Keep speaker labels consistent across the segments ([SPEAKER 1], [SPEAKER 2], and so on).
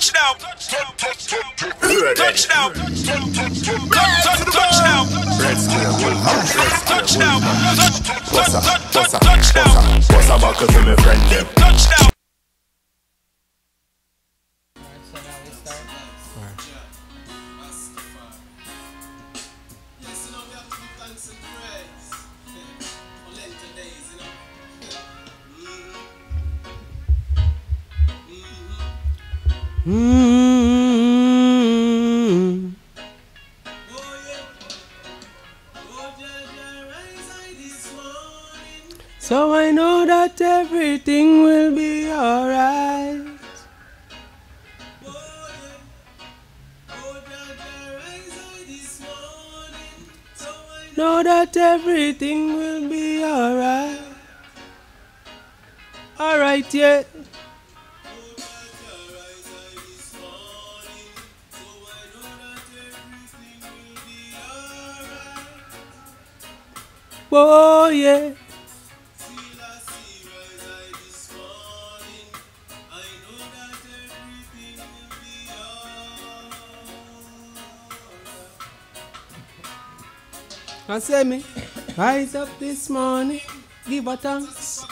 [SPEAKER 1] Touchdown. Touchdown. Touchdown. Touchdown.
[SPEAKER 2] What's a buckle to me friend them?
[SPEAKER 1] Touchdown.
[SPEAKER 3] So now we start.
[SPEAKER 4] So I know that everything will be alright. Know that everything will be alright. Alright, yeah. Oh, yeah. I say me, rise up this morning, give a thanks.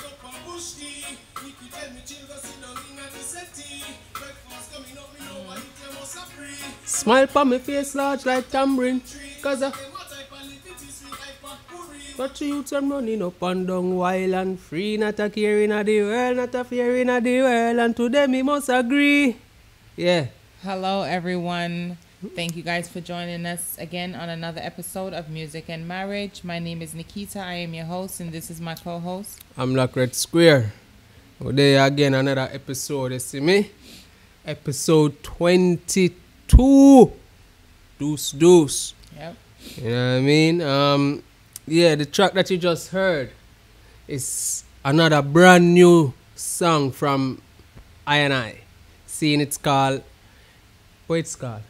[SPEAKER 4] Smile pa me face large like tambourine, cause I got the youths I'm running up and down wild and free, not a care in the world, not a fear in the world, and today me must agree. Yeah.
[SPEAKER 3] Hello, everyone. Thank you guys for joining us again on another episode of Music and Marriage. My name is Nikita. I am your host, and this is my co-host.
[SPEAKER 4] I'm Black Red Square. Today again, another episode. You see me? Episode 22. Deuce.
[SPEAKER 3] Yep.
[SPEAKER 4] You know what I mean? Yeah, the track that you just heard is another brand new song from I. Seeing it's called, what it's called?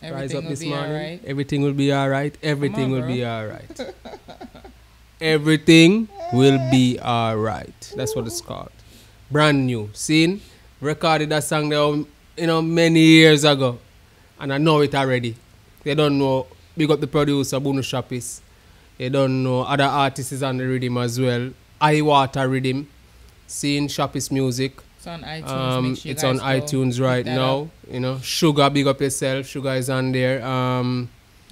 [SPEAKER 4] Rise
[SPEAKER 3] Everything
[SPEAKER 4] up
[SPEAKER 3] will
[SPEAKER 4] this
[SPEAKER 3] be
[SPEAKER 4] morning.
[SPEAKER 3] alright.
[SPEAKER 4] Everything will be alright. Everything will
[SPEAKER 3] bro.
[SPEAKER 4] be alright. Everything will be alright. That's what it's called. Brand new. Seen? Recorded that song there, many years ago. And I know it already. They don't know. Big up the producer, Bruno Shapis. They don't know other artists on the rhythm as well. I Water Rhythm. Seen Shapis Music.
[SPEAKER 3] It's on iTunes. Make sure you
[SPEAKER 4] It's
[SPEAKER 3] guys
[SPEAKER 4] on
[SPEAKER 3] go
[SPEAKER 4] iTunes
[SPEAKER 3] pick
[SPEAKER 4] right
[SPEAKER 3] that
[SPEAKER 4] now.
[SPEAKER 3] up.
[SPEAKER 4] Sugar, big up yourself. Sugar is on there.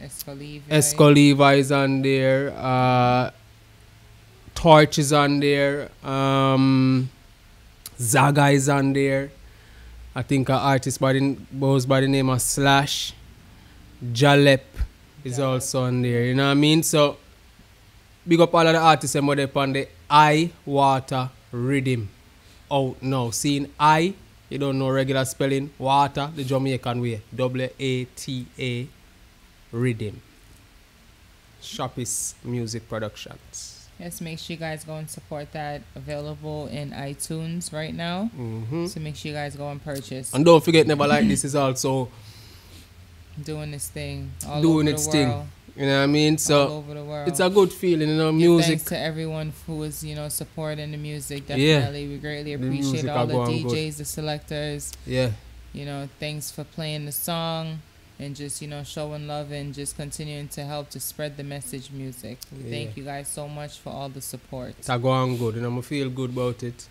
[SPEAKER 3] Esco
[SPEAKER 4] Levi is on there. Torch is on there. Zaga is on there. I think an artist goes by the name of Slash. Jalep is also on there. You know what I mean? So, big up all of the artists and they're on the I Water Rhythm. Oh no, seeing I, you don't know regular spelling. Water, the Jamaican way. WATA Rhythm. Shapis Music Productions.
[SPEAKER 3] Yes, make sure you guys go and support that. Available in iTunes right now.
[SPEAKER 4] Mm-hmm.
[SPEAKER 3] So make sure you guys go and purchase.
[SPEAKER 4] And don't forget, Never Like This is also
[SPEAKER 3] Doing this thing all
[SPEAKER 4] doing
[SPEAKER 3] over
[SPEAKER 4] its
[SPEAKER 3] the
[SPEAKER 4] thing.
[SPEAKER 3] world.
[SPEAKER 4] You know what I mean?
[SPEAKER 3] All
[SPEAKER 4] So
[SPEAKER 3] over the world.
[SPEAKER 4] it's a good feeling,
[SPEAKER 3] Give
[SPEAKER 4] music.
[SPEAKER 3] thanks to everyone who is, supporting the music.
[SPEAKER 4] Yeah.
[SPEAKER 3] Definitely, we greatly
[SPEAKER 4] The
[SPEAKER 3] appreciate
[SPEAKER 4] music
[SPEAKER 3] all
[SPEAKER 4] are
[SPEAKER 3] the
[SPEAKER 4] going
[SPEAKER 3] DJs,
[SPEAKER 4] good.
[SPEAKER 3] the selectors.
[SPEAKER 4] Yeah.
[SPEAKER 3] Thanks for playing the song and just showing love and just continuing to help to spread the message. Music. We thank you guys so much for all the support.
[SPEAKER 4] It's a going good, I feel good about it.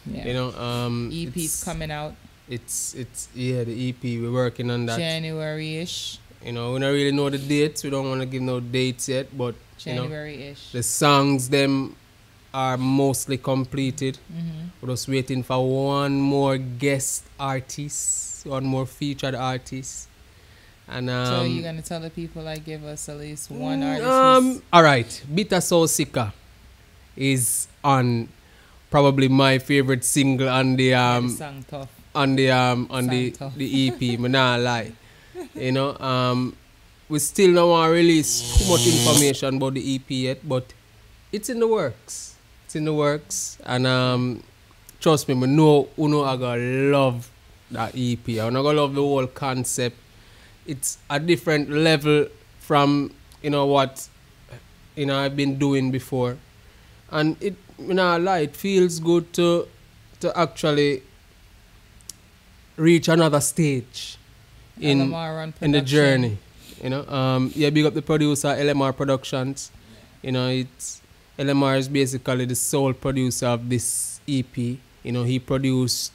[SPEAKER 3] Yeah. EP's
[SPEAKER 4] it's
[SPEAKER 3] coming out
[SPEAKER 4] It's the EP. We're working on that.
[SPEAKER 3] January-ish.
[SPEAKER 4] We don't really know the dates. We don't want to give no dates yet, but
[SPEAKER 3] January-ish.
[SPEAKER 4] the songs them are mostly completed.
[SPEAKER 3] Mm-hmm.
[SPEAKER 4] We're just waiting for one more guest artist, one more featured artist. And
[SPEAKER 3] So you're gonna tell the people give us at least one artist.
[SPEAKER 4] all right, Bitter Soul Sicker is on probably my favorite single on the
[SPEAKER 3] the song tough.
[SPEAKER 4] on the
[SPEAKER 3] Tough.
[SPEAKER 4] the EP. Me nah lie. We still don't want to release too much information about the EP yet, but it's in the works. It's in the works, and trust me, I know I gonna love that EP. I'm gonna love the whole concept. It's a different level from what I've been doing before, and it, it feels good to actually reach another stage
[SPEAKER 3] LMR on
[SPEAKER 4] in the
[SPEAKER 3] production.
[SPEAKER 4] journey. You know, yeah, big up the producer, LMR Productions. You know, it's LMR is basically the sole producer of this EP. You know, he produced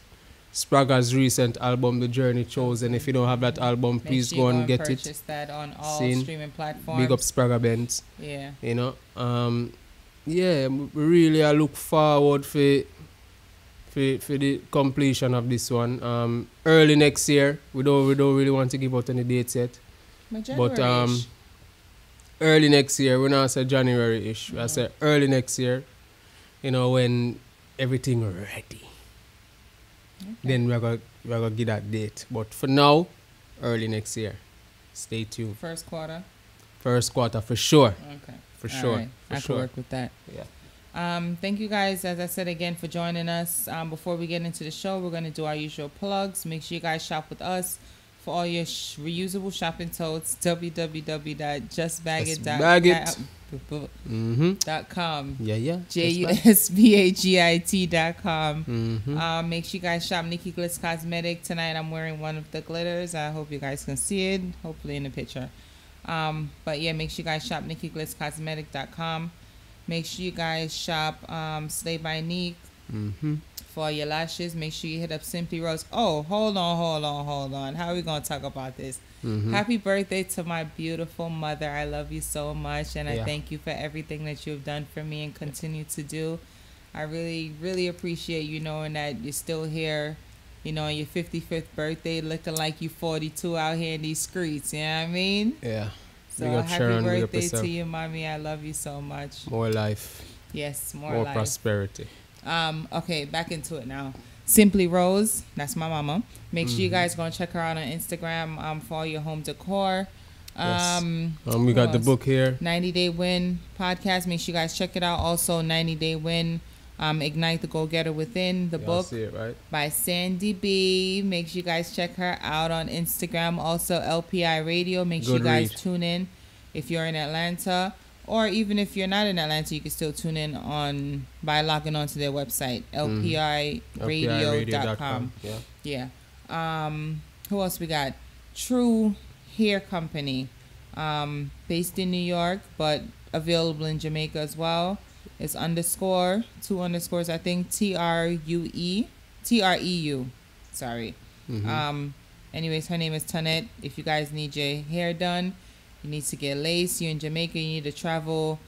[SPEAKER 4] Spragga's recent album, The Journey Chosen. If you don't have that album,
[SPEAKER 3] Make
[SPEAKER 4] please
[SPEAKER 3] sure
[SPEAKER 4] go
[SPEAKER 3] you
[SPEAKER 4] and get
[SPEAKER 3] purchase
[SPEAKER 4] it.
[SPEAKER 3] that on all
[SPEAKER 4] Seen.
[SPEAKER 3] streaming platforms.
[SPEAKER 4] Big up Spragga Benz.
[SPEAKER 3] Yeah.
[SPEAKER 4] You know, yeah, we really I look forward for the completion of this one. Early next year. We don't really want to give out any dates yet. But early next year, we're not say January-ish. I say early next year, you know, when everything ready.
[SPEAKER 3] Okay.
[SPEAKER 4] Then we're gonna give that date. But for now, early next year. Stay tuned.
[SPEAKER 3] First quarter.
[SPEAKER 4] First quarter for sure.
[SPEAKER 3] Okay.
[SPEAKER 4] For
[SPEAKER 3] All
[SPEAKER 4] sure.
[SPEAKER 3] right.
[SPEAKER 4] For
[SPEAKER 3] I
[SPEAKER 4] sure.
[SPEAKER 3] can work with that.
[SPEAKER 4] Yeah.
[SPEAKER 3] Thank you guys, as I said again, for joining us. Before we get into the show, we're going to do our usual plugs. Make sure you guys shop with us for all your reusable shopping totes. www.justbagit.com.
[SPEAKER 4] Yeah.
[SPEAKER 3] JUSBAGIT.com.
[SPEAKER 4] Mm-hmm.
[SPEAKER 3] Make sure you guys shop Nikki Glitz Cosmetic. Tonight I'm wearing one of the glitters. I hope you guys can see it, hopefully in the picture. But yeah, make sure you guys shop NikkiGlitzCosmetic.com. Make sure you guys shop Slay by Neek
[SPEAKER 4] Mm-hmm.
[SPEAKER 3] for your lashes. Make sure you hit up Simply Rose. Oh, hold on. How are we going to talk about this?
[SPEAKER 4] Mm-hmm.
[SPEAKER 3] Happy birthday to my beautiful mother. I love you so much, and I
[SPEAKER 4] Yeah.
[SPEAKER 3] thank you for everything that you've done for me and continue to do. I really, really appreciate you knowing that you're still here, you know, on your 55th birthday, looking like you 42 out here in these streets. You know what I mean?
[SPEAKER 4] Yeah.
[SPEAKER 3] So
[SPEAKER 4] Big up
[SPEAKER 3] happy
[SPEAKER 4] Sharon, big up
[SPEAKER 3] birthday
[SPEAKER 4] yourself.
[SPEAKER 3] to you, mommy. I love you so much.
[SPEAKER 4] More life.
[SPEAKER 3] Yes, more
[SPEAKER 4] More
[SPEAKER 3] life.
[SPEAKER 4] prosperity.
[SPEAKER 3] Okay, back into it now. Simply Rose, that's my mama. Make sure you
[SPEAKER 4] Mm-hmm.
[SPEAKER 3] guys go and check her out on Instagram for all your home decor.
[SPEAKER 4] Yes. We
[SPEAKER 3] who
[SPEAKER 4] got the
[SPEAKER 3] else?
[SPEAKER 4] book here.
[SPEAKER 3] 90 Day Win podcast. Make sure you guys check it out. Also, 90 Day Win, Ignite the Go Getter Within, the
[SPEAKER 4] Y'all
[SPEAKER 3] book
[SPEAKER 4] see it, right?
[SPEAKER 3] by Sandy B. Make sure you guys check her out on Instagram. Also, LPI Radio. Make sure you
[SPEAKER 4] Good
[SPEAKER 3] guys
[SPEAKER 4] read.
[SPEAKER 3] tune in if you're in Atlanta. Or even if you're not in Atlanta, you can still tune in by logging on to their website, lpiradio.com.
[SPEAKER 4] Yeah.
[SPEAKER 3] Yeah. Who else we got? True Hair Company, based in New York, but available in Jamaica as well. It's _ 2 underscores, I think, TREU. Sorry.
[SPEAKER 4] Mm-hmm.
[SPEAKER 3] Anyways, her name is Tonette. If you guys need your hair done, you need to get lace, you're in Jamaica, you need a travel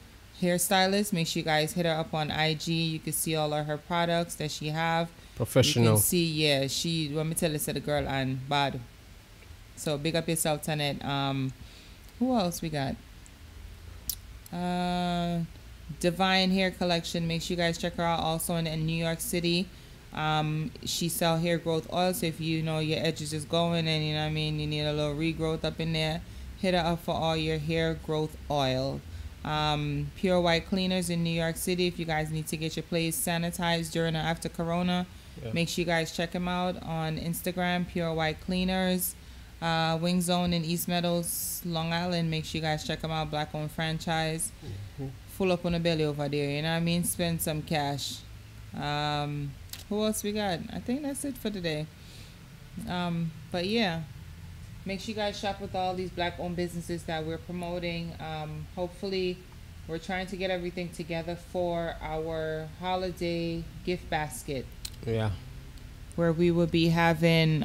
[SPEAKER 3] hairstylist, make sure you guys hit her up on IG. You can see all of her products that she have.
[SPEAKER 4] Professional.
[SPEAKER 3] You can see, yeah, let me tell you, said the girl and bad. So big up yourself, Tonette. Who else we got? Divine Hair Collection. Make sure you guys check her out. Also in New York City. She sell hair growth oil. So if you know your edges is going and you know what I mean, you need a little regrowth up in there, hit her up for all your hair growth oil. Pure White Cleaners in New York City. If you guys need to get your place sanitized during or after Corona, make sure you guys check them out on Instagram. Pure White Cleaners. Wing Zone in East Meadows, Long Island. Make sure you guys check them out. Black owned franchise. Full up on the belly over there. You know what I mean? Spend some cash. Who else we got? I think that's it for today. But yeah. Make sure you guys shop with all these black owned businesses that we're promoting. Hopefully, we're trying to get everything together for our holiday gift basket.
[SPEAKER 4] Yeah.
[SPEAKER 3] Where we will be having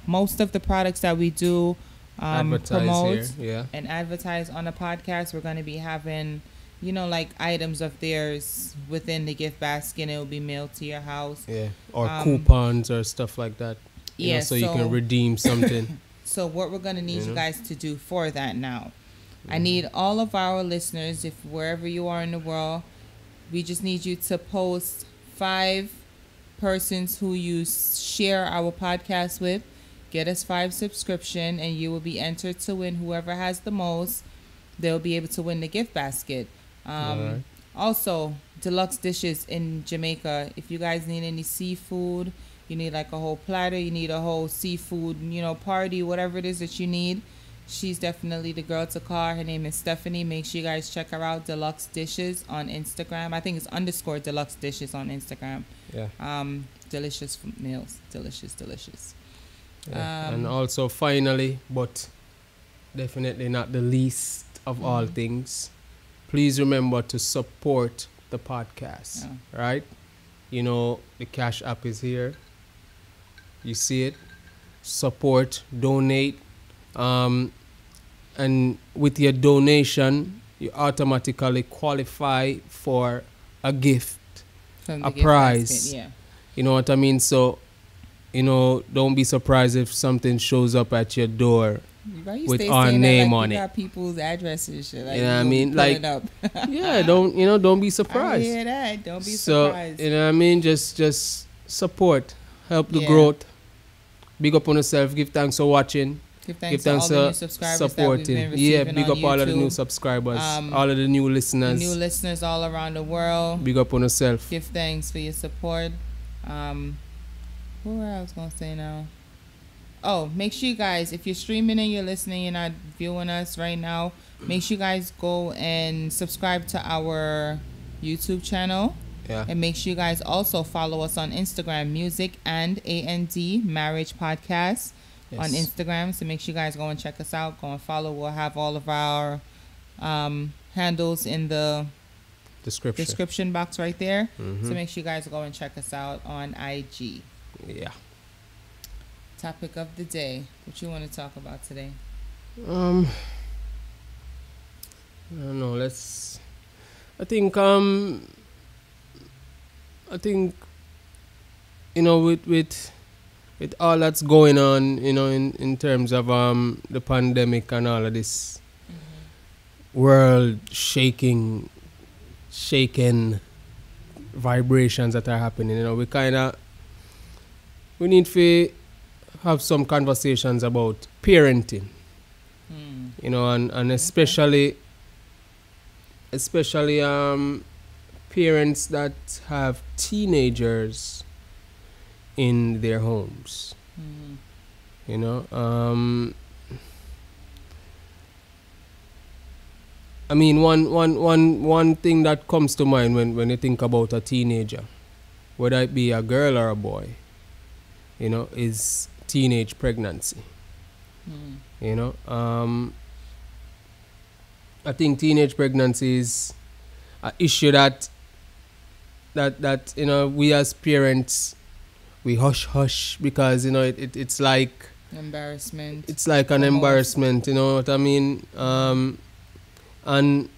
[SPEAKER 3] most of the products that we do promote
[SPEAKER 4] here.
[SPEAKER 3] and advertise on the podcast. We're going to be having, like items of theirs within the gift basket. It will be mailed to your house.
[SPEAKER 4] Yeah. Or coupons or stuff like that. You know, so you can redeem something.
[SPEAKER 3] So what we're going to need you guys to do for that now. I need all of our listeners, if wherever you are in the world, we just need you to post 5 persons who you share our podcast with. Get us 5 subscription and you will be entered to win. Whoever has the most, they'll be able to win the gift basket.
[SPEAKER 4] Right.
[SPEAKER 3] Also, Deluxe Dishes in Jamaica. If you guys need any seafood, you need like a whole platter, you need a whole seafood, party, whatever it is that you need. She's definitely the girl to call. Her name is Stephanie. Make sure you guys check her out. Deluxe Dishes on Instagram. I think it's _ Deluxe Dishes on Instagram.
[SPEAKER 4] Yeah.
[SPEAKER 3] Delicious meals. Delicious.
[SPEAKER 4] Yeah. And also finally, but definitely not the least of all things, please remember to support the podcast. Right? You know, the Cash App is here. You see it. Support, donate. And with your donation, you automatically qualify for a gift,
[SPEAKER 3] From
[SPEAKER 4] a
[SPEAKER 3] the gift
[SPEAKER 4] prize.
[SPEAKER 3] basket, yeah.
[SPEAKER 4] You know what I mean? So, you know, don't be surprised if something shows up at your door
[SPEAKER 3] Right, you
[SPEAKER 4] with
[SPEAKER 3] stay
[SPEAKER 4] our
[SPEAKER 3] saying
[SPEAKER 4] name
[SPEAKER 3] that like
[SPEAKER 4] on
[SPEAKER 3] you
[SPEAKER 4] it.
[SPEAKER 3] got people's addresses and shit. Like,
[SPEAKER 4] You know what I
[SPEAKER 3] you
[SPEAKER 4] mean?
[SPEAKER 3] pull
[SPEAKER 4] Like,
[SPEAKER 3] it up.
[SPEAKER 4] Yeah, don't be
[SPEAKER 3] I
[SPEAKER 4] surprised.
[SPEAKER 3] hear that. Don't be
[SPEAKER 4] So,
[SPEAKER 3] surprised.
[SPEAKER 4] you know what I mean? Just support, help the
[SPEAKER 3] Yeah.
[SPEAKER 4] growth. Big up on yourself. Give thanks for watching.
[SPEAKER 3] Give
[SPEAKER 4] Give
[SPEAKER 3] thanks to all
[SPEAKER 4] thanks
[SPEAKER 3] the new
[SPEAKER 4] for
[SPEAKER 3] subscribers that we've
[SPEAKER 4] supporting.
[SPEAKER 3] been
[SPEAKER 4] Yeah,
[SPEAKER 3] receiving
[SPEAKER 4] big
[SPEAKER 3] on
[SPEAKER 4] up all of the new
[SPEAKER 3] YouTube.
[SPEAKER 4] subscribers,
[SPEAKER 3] Um,
[SPEAKER 4] all of the new
[SPEAKER 3] The
[SPEAKER 4] listeners.
[SPEAKER 3] new listeners all around the world.
[SPEAKER 4] Big up on yourself.
[SPEAKER 3] Give thanks for your support. What were I was gonna say now? Oh, make sure you guys, if you're streaming and you're listening, you're not viewing us right now, make sure you guys go and subscribe to our YouTube channel.
[SPEAKER 4] Yeah.
[SPEAKER 3] And make sure you guys also follow us on Instagram, Music and A&D Marriage Podcast on
[SPEAKER 4] Yes.
[SPEAKER 3] Instagram. So make sure you guys go and check us out. Go and follow. We'll have all of our handles in the description box right there.
[SPEAKER 4] Mhm.
[SPEAKER 3] So make sure you guys go and check us out on IG.
[SPEAKER 4] Yeah.
[SPEAKER 3] Topic of the day. What you want to talk about today?
[SPEAKER 4] I don't know. I think you know with all that's going on, you know, in terms of the pandemic and all of this world shaking vibrations that are happening, you know, we need to have some conversations about parenting, you know, and especially parents that have teenagers in their homes, you know. I mean, one thing that comes to mind when you think about a teenager, whether it be a girl or a boy, you know, is teenage pregnancy. You know, I think teenage pregnancy is an issue that you know, we as parents, we hush because, you know, it's like
[SPEAKER 3] Embarrassment.
[SPEAKER 4] it's like an
[SPEAKER 3] Almost.
[SPEAKER 4] embarrassment, you know what I mean? And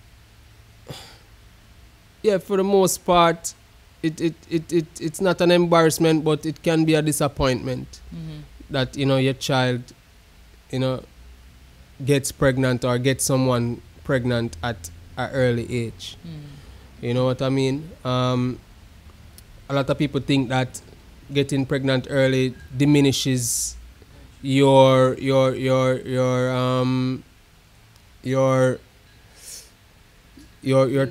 [SPEAKER 4] yeah, for the most part, it's not an embarrassment, but it can be a disappointment that, you know, your child, you know, gets pregnant or gets someone pregnant at an early age. You know what I mean? A lot of people think that getting pregnant early diminishes your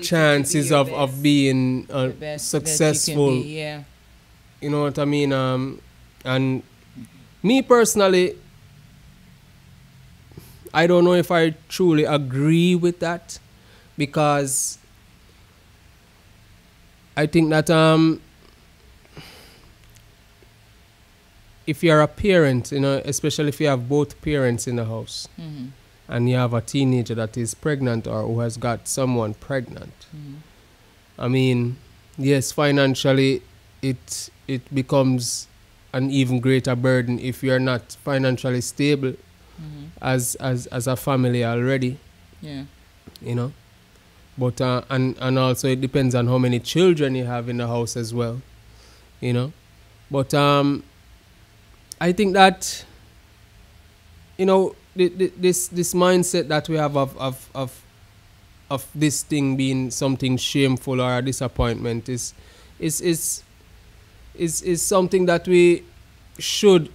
[SPEAKER 4] chances
[SPEAKER 3] your
[SPEAKER 4] of being
[SPEAKER 3] The best that you can
[SPEAKER 4] successful.
[SPEAKER 3] be, yeah.
[SPEAKER 4] You know what I mean? And me personally, I don't know if I truly agree with that, because I think that if you're a parent, you know, especially if you have both parents in the house, and you have a teenager that is pregnant or who has got someone pregnant, I mean, yes, financially it becomes an even greater burden if you're not financially stable as a family already,
[SPEAKER 3] Yeah.
[SPEAKER 4] you know. But and also it depends on how many children you have in the house as well, you know. But I think that, you know, this mindset that we have of this thing being something shameful or a disappointment is something that we should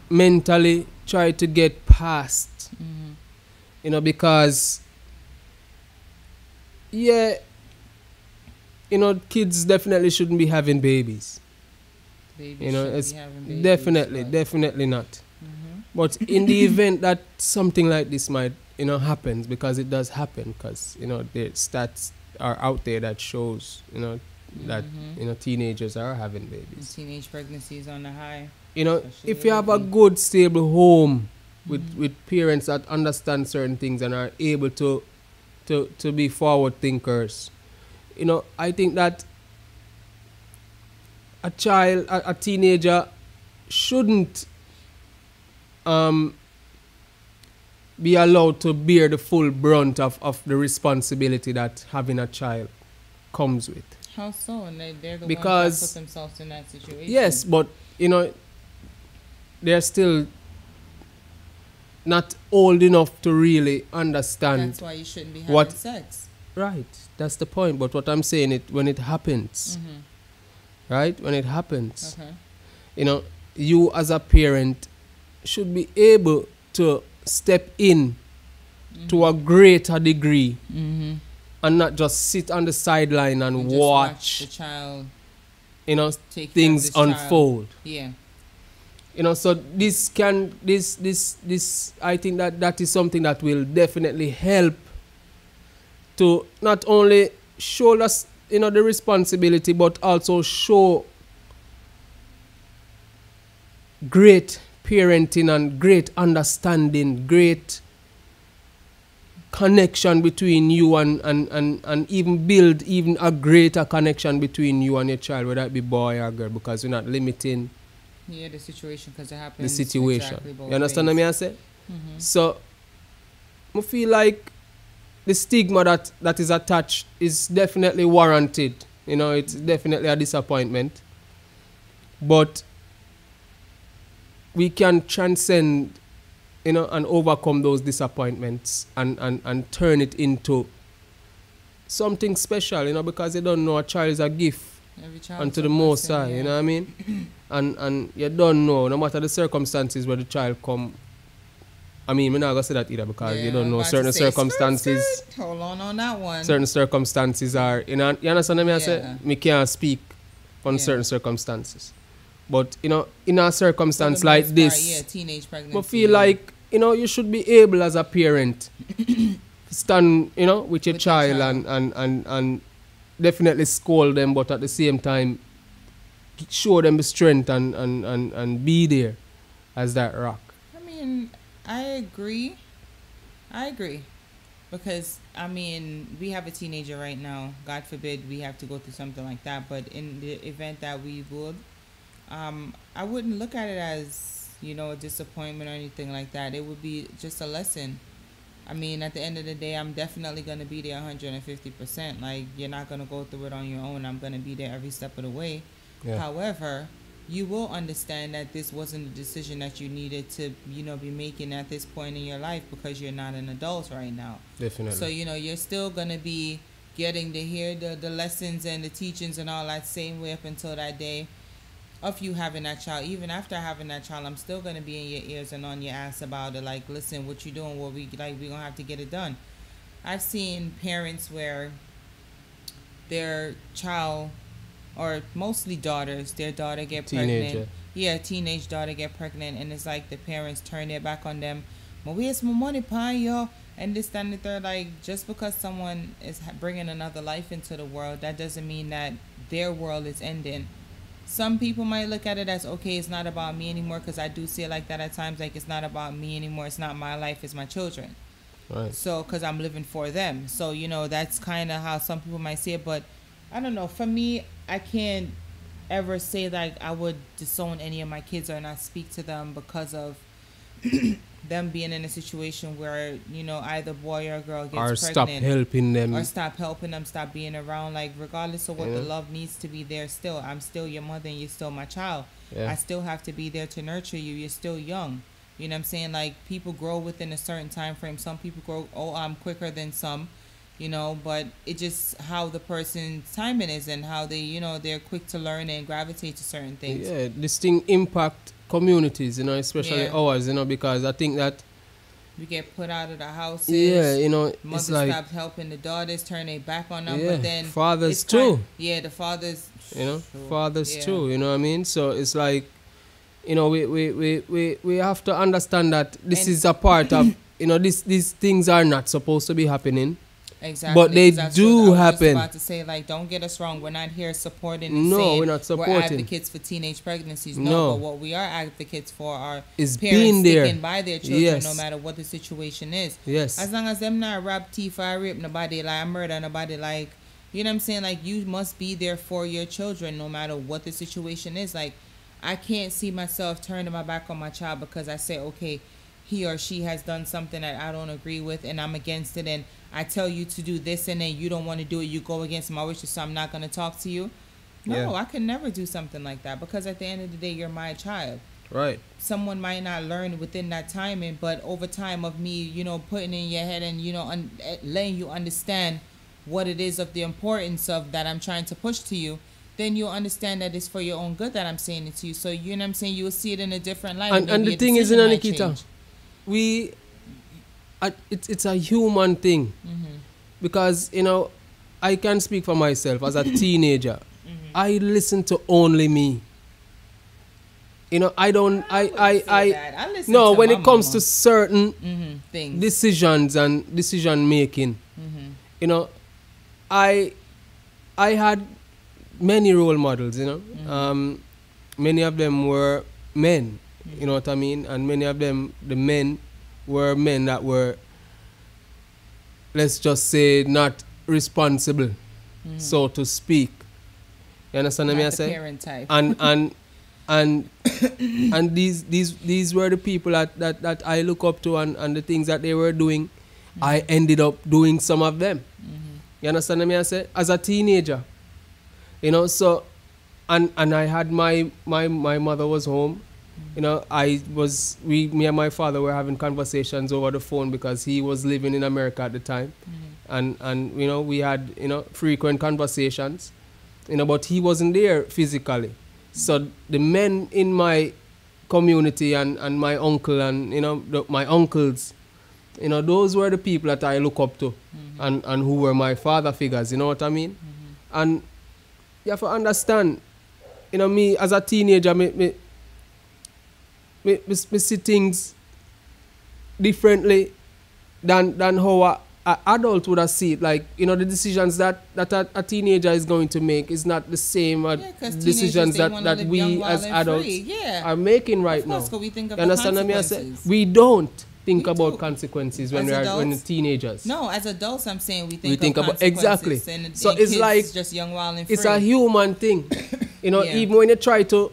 [SPEAKER 4] mentally try to get past, you know, because yeah, you know, kids definitely shouldn't be having babies.
[SPEAKER 3] Babies
[SPEAKER 4] You know,
[SPEAKER 3] shouldn't
[SPEAKER 4] it's
[SPEAKER 3] be having babies,
[SPEAKER 4] definitely not. But in the event that something like this might, you know, happens, because it does happen, because, you know, the stats are out there that shows, you know, that, you know, teenagers are having
[SPEAKER 3] And
[SPEAKER 4] babies.
[SPEAKER 3] teenage pregnancies on the high.
[SPEAKER 4] You know,
[SPEAKER 3] Especially
[SPEAKER 4] if you have a
[SPEAKER 3] lately.
[SPEAKER 4] good, stable home with parents that understand certain things and are able to be forward thinkers, you know, I think that a child, a teenager, shouldn't be allowed to bear the full brunt of the responsibility that having a child comes with.
[SPEAKER 3] How so? And they're the
[SPEAKER 4] Because-
[SPEAKER 3] ones that put themselves in that situation.
[SPEAKER 4] Yes, but you know, they're still not old enough to really understand.
[SPEAKER 3] That's why you shouldn't be having
[SPEAKER 4] what-
[SPEAKER 3] sex.
[SPEAKER 4] Right, that's the point. But what I'm saying, it when it happens, right, when it happens,
[SPEAKER 3] Okay.
[SPEAKER 4] you know, you as a parent should be able to step in to a greater degree
[SPEAKER 3] Mm-hmm.
[SPEAKER 4] and not just sit on the sideline and
[SPEAKER 3] Just
[SPEAKER 4] watch,
[SPEAKER 3] the child
[SPEAKER 4] you know,
[SPEAKER 3] take care of
[SPEAKER 4] things
[SPEAKER 3] this child.
[SPEAKER 4] unfold.
[SPEAKER 3] Yeah.
[SPEAKER 4] You know, so this I think that is something that will definitely help to not only show us, you know, the responsibility, but also show great parenting and great understanding, great connection between you and even build even a greater connection between you and your child, whether it be boy or girl, because you're not limiting
[SPEAKER 3] Yeah, the situation, because it
[SPEAKER 4] the
[SPEAKER 3] happens.
[SPEAKER 4] situation.
[SPEAKER 3] Exactly both
[SPEAKER 4] You understand what
[SPEAKER 3] ways.
[SPEAKER 4] I say?
[SPEAKER 3] Mhm.
[SPEAKER 4] So I feel like the stigma that is attached is definitely warranted. You know, it's definitely a disappointment. But we can transcend, you know, and overcome those disappointments and turn it into something special, you know, because you don't know a child is a gift
[SPEAKER 3] Every child
[SPEAKER 4] unto
[SPEAKER 3] is
[SPEAKER 4] the
[SPEAKER 3] a
[SPEAKER 4] Most
[SPEAKER 3] blessing,
[SPEAKER 4] High,
[SPEAKER 3] yeah.
[SPEAKER 4] you know what I mean? and you don't know, no matter the circumstances where the child come. I mean, I'm not going to say that either, because
[SPEAKER 3] Yeah,
[SPEAKER 4] you
[SPEAKER 3] I
[SPEAKER 4] don't
[SPEAKER 3] was
[SPEAKER 4] know
[SPEAKER 3] about to
[SPEAKER 4] certain
[SPEAKER 3] say,
[SPEAKER 4] circumstances.
[SPEAKER 3] skirt. Hold on that one.
[SPEAKER 4] Certain circumstances are, you know, you understand what I say?
[SPEAKER 3] Yeah.
[SPEAKER 4] Me can't speak on
[SPEAKER 3] Yeah.
[SPEAKER 4] certain circumstances. But, you know, in a
[SPEAKER 3] For
[SPEAKER 4] circumstance
[SPEAKER 3] the
[SPEAKER 4] like
[SPEAKER 3] most
[SPEAKER 4] this,
[SPEAKER 3] part, yeah, teenage pregnancy.
[SPEAKER 4] I feel
[SPEAKER 3] yeah.
[SPEAKER 4] like, you know, you should be able as a parent to stand, you know, with your
[SPEAKER 3] With your
[SPEAKER 4] child,
[SPEAKER 3] child.
[SPEAKER 4] and definitely scold them, but at the same time, show them the strength and be there as that rock.
[SPEAKER 3] I mean, I agree. Because, I mean, we have a teenager right now. God forbid we have to go through something like that. But in the event that we would, I wouldn't look at it as, you know, a disappointment or anything like that. It would be just a lesson. I mean, at the end of the day, I'm definitely going to be there 150%. Like, you're not going to go through it on your own. I'm going to be there every step of the way.
[SPEAKER 4] Yeah.
[SPEAKER 3] However, you will understand that this wasn't a decision that you needed to, you know, be making at this point in your life, because you're not an adult right now.
[SPEAKER 4] Definitely.
[SPEAKER 3] So, you know, you're still going to be getting to hear the lessons and the teachings and all that same way up until that day of you having that child. Even after having that child, I'm still going to be in your ears and on your ass about it. Like, listen, what you doing? What we're going to have to get it done. I've seen parents where their child, or mostly daughters, their daughter get
[SPEAKER 4] Teenager.
[SPEAKER 3] pregnant. Yeah, teenage daughter get pregnant, and it's like the parents turn their back on them. Well, where's my money, pa, yo? And this, that, and the third. Like, just because someone is bringing another life into the world, that doesn't mean that their world is ending. Some people might look at it as, okay, it's not about me anymore, because I do see it like that at times. Like, it's not about me anymore. It's not my life. It's my children.
[SPEAKER 4] Right.
[SPEAKER 3] So, because I'm living for them. So, you know, that's kind of how some people might see it. But I don't know. For me, I can't ever say that I would disown any of my kids or not speak to them because of them being in a situation where, you know, either boy or girl gets
[SPEAKER 4] Or
[SPEAKER 3] pregnant.
[SPEAKER 4] stop helping them.
[SPEAKER 3] Or stop helping them, stop being around. Like, regardless of what
[SPEAKER 4] Yeah.
[SPEAKER 3] the love needs to be there still. I'm still your mother and you're still my child.
[SPEAKER 4] Yeah.
[SPEAKER 3] I still have to be there to nurture you. You're still young. You know what I'm saying? Like, people grow within a certain time frame. Some people grow quicker than some, you know, but it just how the person's timing is and how they, you know, they're quick to learn and gravitate to certain things.
[SPEAKER 4] Yeah, this thing impact communities, you know, especially
[SPEAKER 3] Yeah.
[SPEAKER 4] ours, you know, because I think that,
[SPEAKER 3] We get put out of the houses.
[SPEAKER 4] yeah, you know,
[SPEAKER 3] Mothers
[SPEAKER 4] it's like,
[SPEAKER 3] stop helping the daughters, turn their back on them.
[SPEAKER 4] yeah,
[SPEAKER 3] But then
[SPEAKER 4] fathers
[SPEAKER 3] it's kind-
[SPEAKER 4] too,
[SPEAKER 3] yeah, the fathers.
[SPEAKER 4] you know,
[SPEAKER 3] Sure.
[SPEAKER 4] fathers
[SPEAKER 3] Yeah.
[SPEAKER 4] too, you know what I mean? So it's like, you know, we have to understand that this
[SPEAKER 3] And-
[SPEAKER 4] is a part of, you know, these things are not supposed to be happening.
[SPEAKER 3] Exactly.
[SPEAKER 4] But they
[SPEAKER 3] 'cause that's
[SPEAKER 4] do
[SPEAKER 3] what I was just
[SPEAKER 4] happen.
[SPEAKER 3] about to say, like, don't get us wrong. We're not here supporting and
[SPEAKER 4] No,
[SPEAKER 3] saying
[SPEAKER 4] we're not supporting.
[SPEAKER 3] we're advocates for teenage pregnancies. No,
[SPEAKER 4] No.
[SPEAKER 3] but what we are advocates for are
[SPEAKER 4] Is
[SPEAKER 3] parents
[SPEAKER 4] being there.
[SPEAKER 3] sticking by their children
[SPEAKER 4] Yes.
[SPEAKER 3] no matter what the situation is.
[SPEAKER 4] Yes.
[SPEAKER 3] As long as them not rob, thief, or rape nobody, like murder nobody, like, you know what I'm saying? Like, you must be there for your children no matter what the situation is. Like, I can't see myself turning my back on my child because I say, okay, he or she has done something that I don't agree with and I'm against it, and I tell you to do this and then you don't want to do it, you go against my wishes, so I'm not going to talk to you. No,
[SPEAKER 4] Yeah.
[SPEAKER 3] I can never do something like that because at the end of the day, you're my child.
[SPEAKER 4] Right.
[SPEAKER 3] Someone might not learn within that timing, but over time of me, you know, putting in your head and, you know, letting you understand what it is of the importance of that I'm trying to push to you, then you'll understand that it's for your own good that I'm saying it to you. So, you know what I'm saying? You'll see it in a different light.
[SPEAKER 4] And
[SPEAKER 3] maybe
[SPEAKER 4] the
[SPEAKER 3] your
[SPEAKER 4] thing is,
[SPEAKER 3] decision might
[SPEAKER 4] Nikita,
[SPEAKER 3] change.
[SPEAKER 4] it's a human thing. Because, you know, I can speak for myself as a teenager. I listen to only me. You know, I don't,
[SPEAKER 3] I listen
[SPEAKER 4] no,
[SPEAKER 3] to
[SPEAKER 4] when
[SPEAKER 3] my
[SPEAKER 4] it comes
[SPEAKER 3] mama.
[SPEAKER 4] to certain
[SPEAKER 3] Things.
[SPEAKER 4] decisions and decision making, you know, I had many role models, you know. Many of them were men, you know what I mean? And many of them, the men, were men that were, let's just say, not responsible, so to speak. You understand what I
[SPEAKER 3] Not the
[SPEAKER 4] say?
[SPEAKER 3] parent type.
[SPEAKER 4] And these were the people that I look up to, and the things that they were doing, I ended up doing some of them. You understand what I say? As a teenager, you know. So, and I had my mother was home. You know, me and my father were having conversations over the phone because he was living in America at the time, and you know, we had, you know, frequent conversations, you know, but he wasn't there physically. So the men in my community and my uncle and, you know, my uncles, you know, those were the people that I look up to, and who were my father figures, you know what I mean? And you have to understand, you know, me as a teenager, me see things differently than how a adult would have seen it. Like, you know, the decisions that a teenager is going to make is not the same decisions that we as adults are making right now.
[SPEAKER 3] We think of
[SPEAKER 4] you understand what I say?
[SPEAKER 3] consequences.
[SPEAKER 4] We don't think
[SPEAKER 3] We
[SPEAKER 4] about
[SPEAKER 3] do.
[SPEAKER 4] consequences when
[SPEAKER 3] As
[SPEAKER 4] we're
[SPEAKER 3] adults?
[SPEAKER 4] teenagers.
[SPEAKER 3] No, as adults, I'm saying we
[SPEAKER 4] think
[SPEAKER 3] think
[SPEAKER 4] about-
[SPEAKER 3] of
[SPEAKER 4] exactly.
[SPEAKER 3] consequences, and
[SPEAKER 4] So it's
[SPEAKER 3] kids
[SPEAKER 4] like-
[SPEAKER 3] is just young, wild, and
[SPEAKER 4] It's
[SPEAKER 3] free.
[SPEAKER 4] a human thing. You know,
[SPEAKER 3] Yeah.
[SPEAKER 4] even when you try to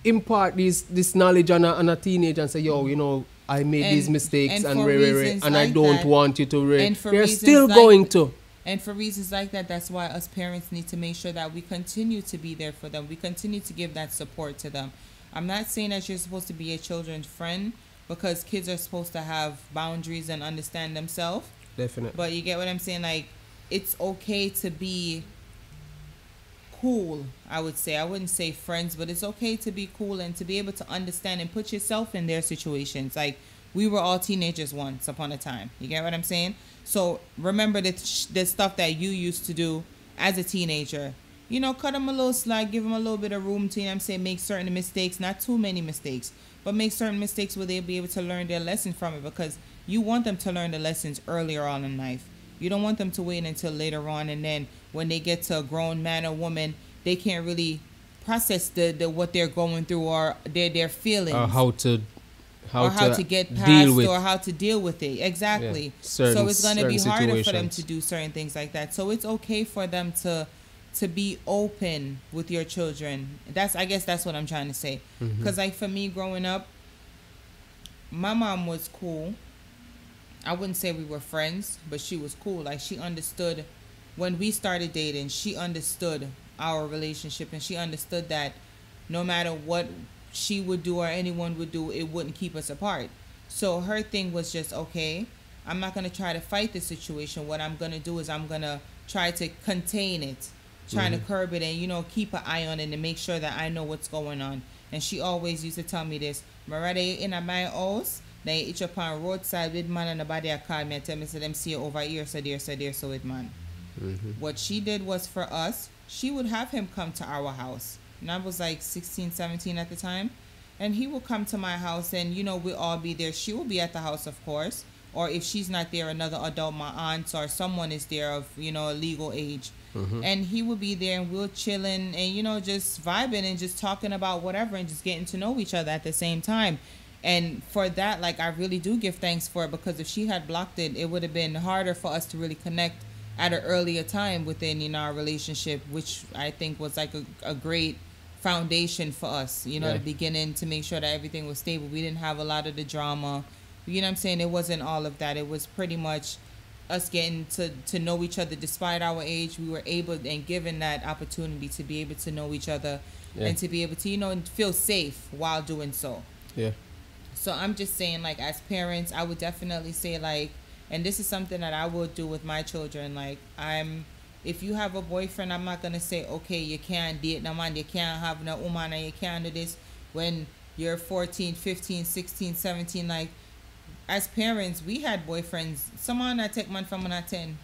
[SPEAKER 4] impart this knowledge on a teenager and say, yo, you know, I made
[SPEAKER 3] And-
[SPEAKER 4] these mistakes
[SPEAKER 3] and
[SPEAKER 4] and
[SPEAKER 3] for reasons
[SPEAKER 4] and I
[SPEAKER 3] like
[SPEAKER 4] don't
[SPEAKER 3] that-
[SPEAKER 4] want you to
[SPEAKER 3] and for
[SPEAKER 4] They're
[SPEAKER 3] reasons
[SPEAKER 4] still
[SPEAKER 3] like-
[SPEAKER 4] going to.
[SPEAKER 3] And for reasons like that, that's why us parents need to make sure that we continue to be there for them. We continue to give that support to them. I'm not saying that you're supposed to be a children's friend, because kids are supposed to have boundaries and understand themselves.
[SPEAKER 4] Definitely.
[SPEAKER 3] But you get what I'm saying? Like, it's okay to be cool, I would say. I wouldn't say friends, but it's okay to be cool and to be able to understand and put yourself in their situations. Like, we were all teenagers once upon a time. You get what I'm saying? So remember the stuff that you used to do as a teenager. You know, cut them a little slack, give them a little bit of room to, you know what I'm saying, make certain mistakes, not too many mistakes, but make certain mistakes where they'll be able to learn their lesson from it, because you want them to learn the lessons earlier on in life. You don't want them to wait until later on, and then when they get to a grown man or woman, they can't really process the what they're going through or their feelings.
[SPEAKER 4] Or how to
[SPEAKER 3] get past
[SPEAKER 4] deal with.
[SPEAKER 3] or how to deal with it. Exactly.
[SPEAKER 4] Yeah, certain-
[SPEAKER 3] So it's going to be
[SPEAKER 4] certain
[SPEAKER 3] harder for them
[SPEAKER 4] situations.
[SPEAKER 3] to do certain things like that. So it's okay for them to be open with your children. I guess that's what I'm trying to say. Because like for me growing up, my mom was cool. I wouldn't say we were friends, but she was cool. Like, she understood when we started dating, she understood our relationship, and she understood that no matter what she would do or anyone would do, it wouldn't keep us apart. So her thing was just, okay, I'm not going to try to fight the situation. What I'm going to do is I'm going to try to contain it, trying to curb it, and, you know, keep an eye on it and make sure that I know what's going on. And she always used to tell me this: Marade in my house, they each upon roadside with man, and nobody a call me and tell me, so them see you over here, so there, so with man. What she did was, for us, she would have him come to our house. And I was like 16, 17 at the time. And he would come to my house, and, you know, we'd all be there. She would be at the house, of course. or if she's not there, another adult, my aunt or someone is there of, you know, a legal age. And he will be there and we'll chilling and, you know, just vibing and just talking about whatever and just getting to know each other at the same time. And for that, like, I really do give thanks for it, because if she had blocked it, it would have been harder for us to really connect at an earlier time within, you know, our relationship, which I think was like a great foundation for us, you know, the beginning, to make sure that everything was stable. We didn't have a lot of the drama, you know what I'm saying? It wasn't all of that. It was pretty much us getting to know each other despite our age. We were able and given that opportunity to be able to know each other and to be able to, you know, feel safe while doing so.
[SPEAKER 4] Yeah.
[SPEAKER 3] So I'm just saying, like, as parents, I would definitely say, like, and this is something that I will do with my children. Like, if you have a boyfriend, I'm not going to say, okay, you can't date no man, you can't have no woman, and you can't do this when you're 14, 15, 16, 17. Like, as parents, we had boyfriends. Someone that take man from when I 10.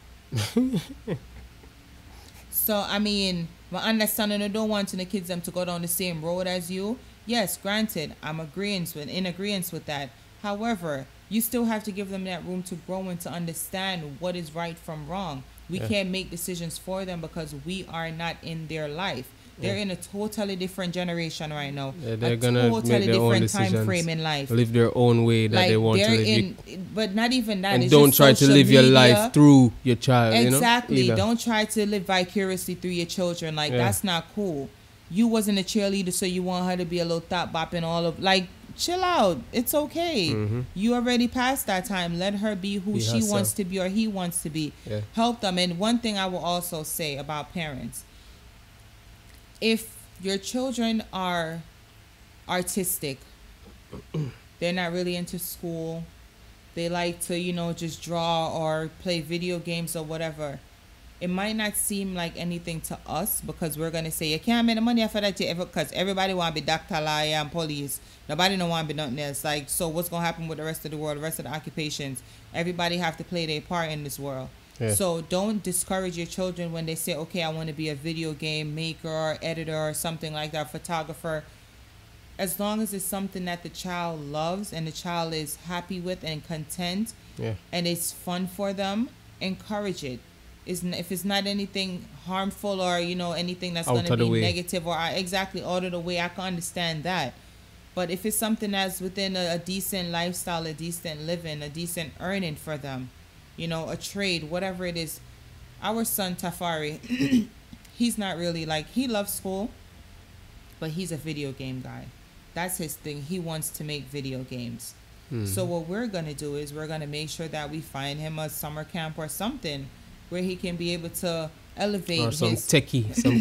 [SPEAKER 3] So, I mean, my understanding, I don't want the kids them to go down the same road as you. Yes, granted, I'm in agreement with that. However, you still have to give them that room to grow and to understand what is right from wrong. We can't make decisions for them because we are not in their life. They're in a totally different generation right now.
[SPEAKER 4] Yeah, they're gonna make their own decisions,
[SPEAKER 3] time frame in life.
[SPEAKER 4] Live their own way that
[SPEAKER 3] like,
[SPEAKER 4] they want to live.
[SPEAKER 3] But not even that.
[SPEAKER 4] And
[SPEAKER 3] it's
[SPEAKER 4] don't
[SPEAKER 3] just
[SPEAKER 4] try to
[SPEAKER 3] social
[SPEAKER 4] live your
[SPEAKER 3] media.
[SPEAKER 4] life through your child.
[SPEAKER 3] Exactly.
[SPEAKER 4] You know?
[SPEAKER 3] Don't try to live vicariously through your children. Like, that's not cool. You wasn't a cheerleader, so you want her to be a little thought bopping all of, like, chill out. It's okay. You already passed that time. Let her be who she
[SPEAKER 4] herself.
[SPEAKER 3] wants to be or he wants to be.
[SPEAKER 4] Yeah.
[SPEAKER 3] Help them. And one thing I will also say about parents, if your children are artistic, they're not really into school, they like to, you know, just draw or play video games or whatever, it might not seem like anything to us because we're going to say, you can't make the money after that because everybody want to be doctor, lawyer, and police. Nobody don't want to be nothing else. Like, so what's going to happen with the rest of the world, the rest of the occupations? Everybody have to play their part in this world.
[SPEAKER 4] Yeah.
[SPEAKER 3] So don't discourage your children when they say, okay, I want to be a video game maker or editor or something like that, photographer. As long as it's something that the child loves and the child is happy with and content and it's fun for them, encourage it. If it's not anything harmful or, you know, anything that's going to be negative or exactly out of the way, I can understand that. But if it's something that's within a decent lifestyle, a decent living, a decent earning for them, you know, a trade, whatever it is. Our son Tafari, he's not really like, he loves school, but he's a video game guy. That's his thing. He wants to make video games. So what we're going to do is we're going to make sure that we find him a summer camp or something where he can be able to elevate
[SPEAKER 4] or some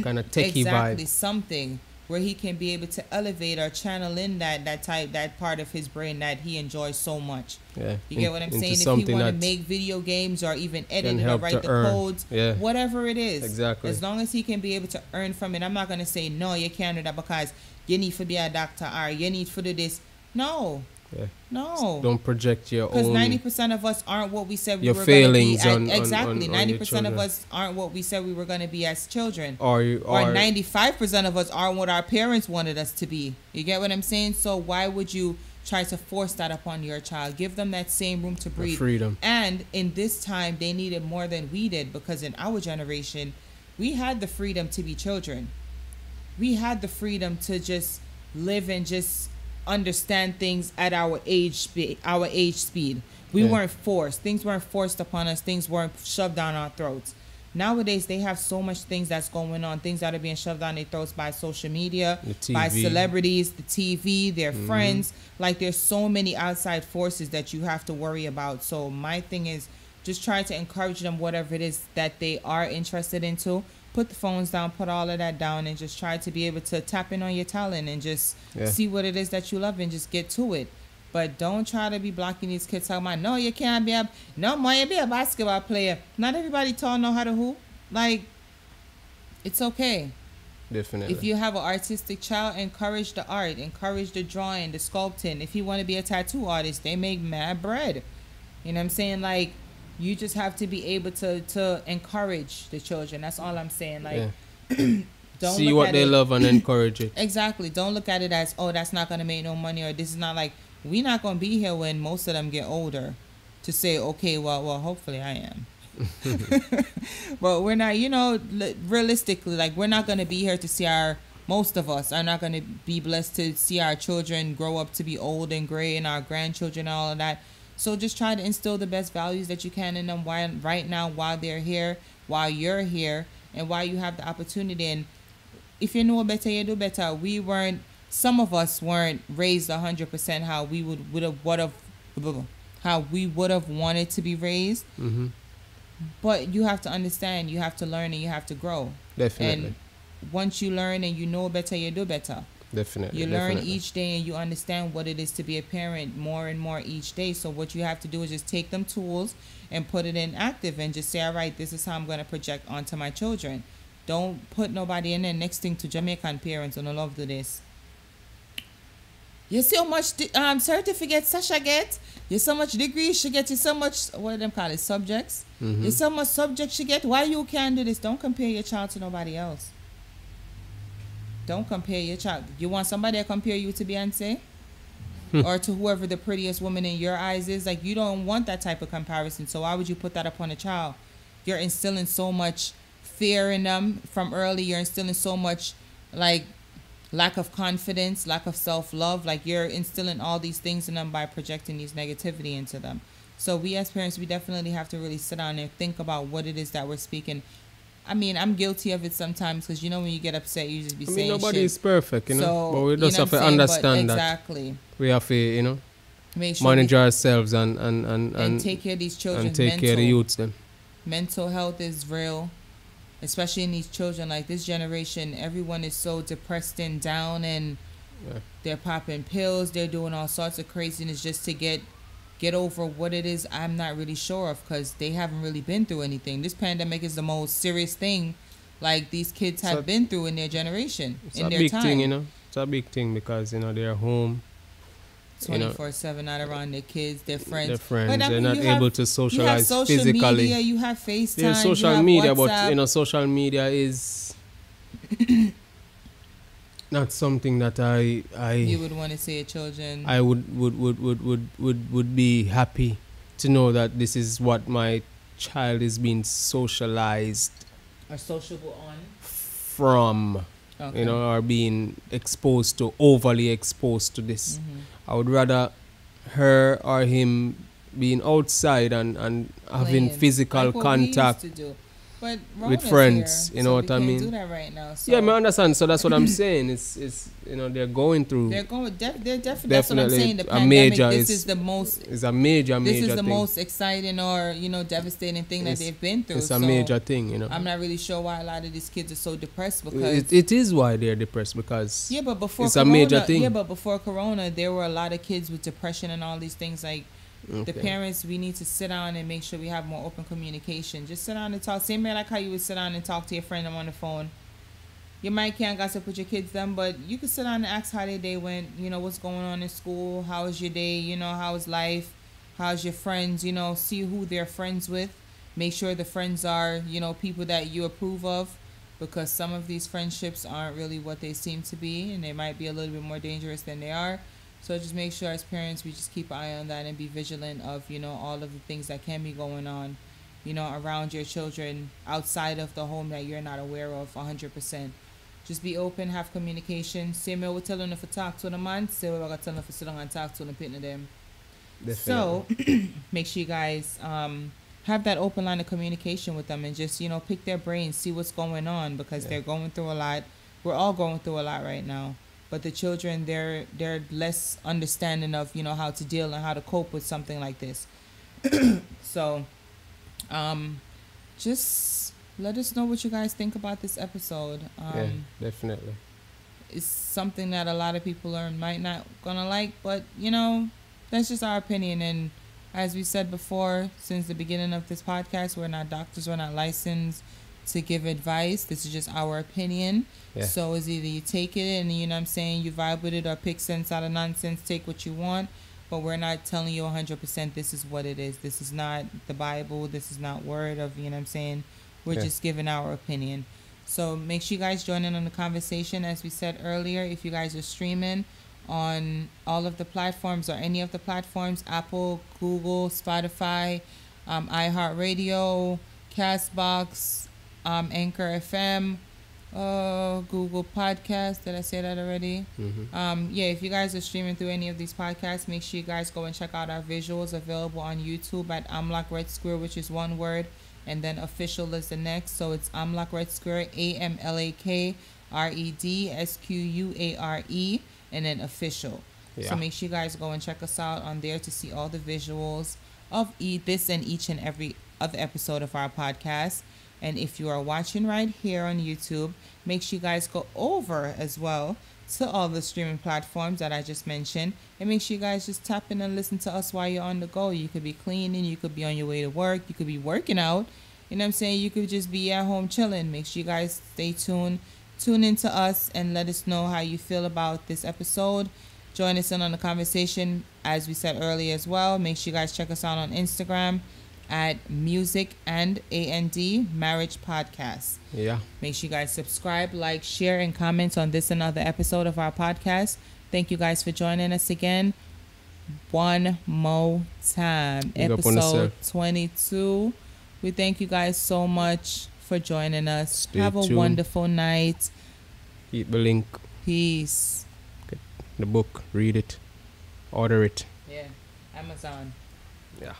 [SPEAKER 4] kind of techie
[SPEAKER 3] exactly,
[SPEAKER 4] vibe.
[SPEAKER 3] Something where he can be able to elevate or channel in that part of his brain that he enjoys so much.
[SPEAKER 4] Yeah.
[SPEAKER 3] You get what I'm saying? If he want to make video games or even edit it or write the codes, whatever it is.
[SPEAKER 4] Exactly.
[SPEAKER 3] As long as he can be able to earn from it. I'm not going to say, no, you can't do that because you need to be a doctor or you need to do this. No.
[SPEAKER 4] Yeah.
[SPEAKER 3] No.
[SPEAKER 4] Don't project your own.
[SPEAKER 3] Because 90% of us aren't what we said we
[SPEAKER 4] your
[SPEAKER 3] were going to be.
[SPEAKER 4] failings
[SPEAKER 3] Exactly.
[SPEAKER 4] on
[SPEAKER 3] 90% of us aren't what we said we were going to be as children.
[SPEAKER 4] Or
[SPEAKER 3] 95% of us aren't what our parents wanted us to be. You get what I'm saying? So why would you try to force that upon your child? Give them that same room to breathe.
[SPEAKER 4] Freedom.
[SPEAKER 3] And in this time, they need it more than we did, because in our generation, we had the freedom to be children. We had the freedom to just live and just understand things at our age speed. We weren't forced. Things weren't forced upon us. Things weren't shoved down our throats. Nowadays, they have so much things that's going on. Things that are being shoved down their throats by social media, by celebrities, the TV, their friends. Like, there's so many outside forces that you have to worry about. So my thing is just try to encourage them, whatever it is that they are interested into. Put the phones down, put all of that down, and just try to be able to tap in on your talent and just see what it is that you love and just get to it. But don't try to be blocking these kids talking about, no, you can't be no more, you be a basketball player. Not everybody tall know how to hoop. Like, it's okay.
[SPEAKER 4] Definitely.
[SPEAKER 3] If you have an artistic child, encourage the art, encourage the drawing, the sculpting. If you want to be a tattoo artist, they make mad bread. You know what I'm saying? Like, you just have to be able to encourage the children. That's all I'm saying. Like, don't
[SPEAKER 4] see what they love and encourage it.
[SPEAKER 3] Exactly. Don't look at it as, oh, that's not going to make no money, or this is not like, we're not going to be here when most of them get older. to say, okay, well, hopefully I am. But we're not, realistically, like, we're not going to be here to see most of us are not going to be blessed to see our children grow up to be old and gray, and our grandchildren and all of that. So just try to instill the best values that you can in them right now while they're here, while you're here, and while you have the opportunity. And if you know better, you do better. Some of us weren't raised 100% how we would have wanted to be raised.
[SPEAKER 4] Mm-hmm.
[SPEAKER 3] But you have to understand, you have to learn, and you have to grow.
[SPEAKER 4] Definitely.
[SPEAKER 3] And once you learn and you know better, you do better.
[SPEAKER 4] Definitely.
[SPEAKER 3] You learn each day, and you understand what it is to be a parent more and more each day. So what you have to do is just take them tools and put it in active, and just say, all right, this is how I'm going to project onto my children. Don't put nobody in there. Next thing to Jamaican parents, and I love to this. You see how much certificates Sasha get? You so much degrees she get. You so much, what do them call it, subjects?
[SPEAKER 4] Mm-hmm.
[SPEAKER 3] You so much subjects she get. Why you can't do this? Don't compare your child to nobody else. Don't compare your child. You want somebody to compare you to Beyonce? Or to whoever the prettiest woman in your eyes is? Like, you don't want that type of comparison. So why would you put that upon a child? You're instilling so much fear in them from early. You're instilling so much, like, lack of confidence, lack of self-love. Like, you're instilling all these things in them by projecting these negativity into them. So we as parents, we definitely have to really sit down and think about what it is that we're speaking. I mean, I'm guilty of it sometimes, because, when you get upset, you just be saying
[SPEAKER 4] nobody
[SPEAKER 3] shit.
[SPEAKER 4] is perfect,
[SPEAKER 3] So,
[SPEAKER 4] but we just have to understand that.
[SPEAKER 3] Exactly.
[SPEAKER 4] We have to,
[SPEAKER 3] Make sure
[SPEAKER 4] manage ourselves and
[SPEAKER 3] take care of these children.
[SPEAKER 4] And take care of the youths them.
[SPEAKER 3] Mental health is real, especially in these children. Like, this generation, everyone is so depressed and down, and they're popping pills, they're doing all sorts of craziness just to get over what it is. I'm not really sure of, because they haven't really been through anything. This pandemic is the most serious thing, like, these kids have been through in their generation, in their time.
[SPEAKER 4] It's a big thing, It's a big thing, because they're home
[SPEAKER 3] 24/7, not around their kids, their friends.
[SPEAKER 4] But, they're not
[SPEAKER 3] able
[SPEAKER 4] to socialize
[SPEAKER 3] you have social
[SPEAKER 4] physically.
[SPEAKER 3] Media, you have FaceTime,
[SPEAKER 4] There's social
[SPEAKER 3] you have
[SPEAKER 4] media,
[SPEAKER 3] WhatsApp.
[SPEAKER 4] but social media is not something that
[SPEAKER 3] you would want to see your children.
[SPEAKER 4] I would be happy to know that this is what my child is being socialized
[SPEAKER 3] or sociable on
[SPEAKER 4] from.
[SPEAKER 3] Okay.
[SPEAKER 4] Or being overly exposed to this.
[SPEAKER 3] Mm-hmm.
[SPEAKER 4] I would rather her or him being outside and having physical
[SPEAKER 3] like what
[SPEAKER 4] contact
[SPEAKER 3] we used to do. But
[SPEAKER 4] with friends,
[SPEAKER 3] here,
[SPEAKER 4] you know
[SPEAKER 3] so
[SPEAKER 4] what I mean?
[SPEAKER 3] We can't do that right now. So.
[SPEAKER 4] Yeah, I understand. So that's what I'm saying. It's they're going through.
[SPEAKER 3] They're definitely. That's what I'm saying. The
[SPEAKER 4] a
[SPEAKER 3] pandemic.
[SPEAKER 4] major
[SPEAKER 3] This is the most.
[SPEAKER 4] It's a major.
[SPEAKER 3] This is the
[SPEAKER 4] thing.
[SPEAKER 3] most exciting or devastating thing that they've been through.
[SPEAKER 4] It's a major thing.
[SPEAKER 3] I'm not really sure why a lot of these kids are so depressed, because
[SPEAKER 4] it is why they're depressed, because
[SPEAKER 3] but before
[SPEAKER 4] it's
[SPEAKER 3] Corona,
[SPEAKER 4] a major thing.
[SPEAKER 3] Yeah, but before Corona, there were a lot of kids with depression and all these things. Like, the parents, we need to sit down and make sure we have more open communication. Just sit down and talk. Same way like how you would sit down and talk to your friend on the phone. You might can't gossip with your kids then, but you could sit down and ask how their day went. What's going on in school? How was your day? How is life? How's your friends? See who they're friends with. Make sure the friends are, people that you approve of, because some of these friendships aren't really what they seem to be, and they might be a little bit more dangerous than they are. So just make sure as parents, we just keep an eye on that and be vigilant of, all of the things that can be going on, around your children outside of the home that you're not aware of 100%. Just be open, have communication. Same way we tell them if we talk to them, man. Same way we're going to tell them if we sit down and talk to them, pitting them. Definitely. So make sure you guys have that open line of communication with them, and just, pick their brains, see what's going on, because they're going through a lot. We're all going through a lot right now. But the children, they're less understanding of, how to deal and how to cope with something like this. So, just let us know what you guys think about this episode.
[SPEAKER 4] Definitely.
[SPEAKER 3] It's something that a lot of people might not gonna like, but, that's just our opinion. And as we said before, since the beginning of this podcast, we're not doctors, we're not licensed to give advice. This is just our opinion. So it's either you take it and you vibe with it, or pick sense out of nonsense, take what you want, but we're not telling you 100% this is what it is. This is not the Bible, this is not word of, we're just giving our opinion. So make sure you guys join in on the conversation. As we said earlier, if you guys are streaming, on all of the platforms or any of the platforms: Apple, Google, Spotify, iHeartRadio, Castbox, Anchor FM, Google Podcast. Did I say that already? Yeah, if you guys are streaming through any of these podcasts, make sure you guys go and check out our visuals available on YouTube at Amlak Red Square, which is one word, and then official is the next. So it's Amlak Red Square, AMLAKREDSQUARE, and then official.
[SPEAKER 4] Yeah.
[SPEAKER 3] So make sure you guys go and check us out on there to see all the visuals of this and each and every other episode of our podcast. And if you are watching right here on YouTube, make sure you guys go over as well to all the streaming platforms that I just mentioned. And make sure you guys just tap in and listen to us while you're on the go. You could be cleaning, you could be on your way to work, you could be working out. You know what I'm saying? You could just be at home chilling. Make sure you guys stay tuned. Tune into us and let us know how you feel about this episode. Join us in on the conversation, as we said earlier as well. Make sure you guys check us out on Instagram at Music and A&D Marriage Podcast.
[SPEAKER 4] Yeah.
[SPEAKER 3] Make sure you guys subscribe, like, share, and comment on this another episode of our podcast. Thank you guys for joining us again. One more time.
[SPEAKER 4] Big up on
[SPEAKER 3] Episode
[SPEAKER 4] yourself.
[SPEAKER 3] 22. We thank you guys so much for joining us.
[SPEAKER 4] Stay
[SPEAKER 3] Have a
[SPEAKER 4] tuned.
[SPEAKER 3] wonderful night.
[SPEAKER 4] Keep the link.
[SPEAKER 3] Peace.
[SPEAKER 4] Get the book. Read it. Order it.
[SPEAKER 3] Yeah. Amazon.
[SPEAKER 4] Yeah.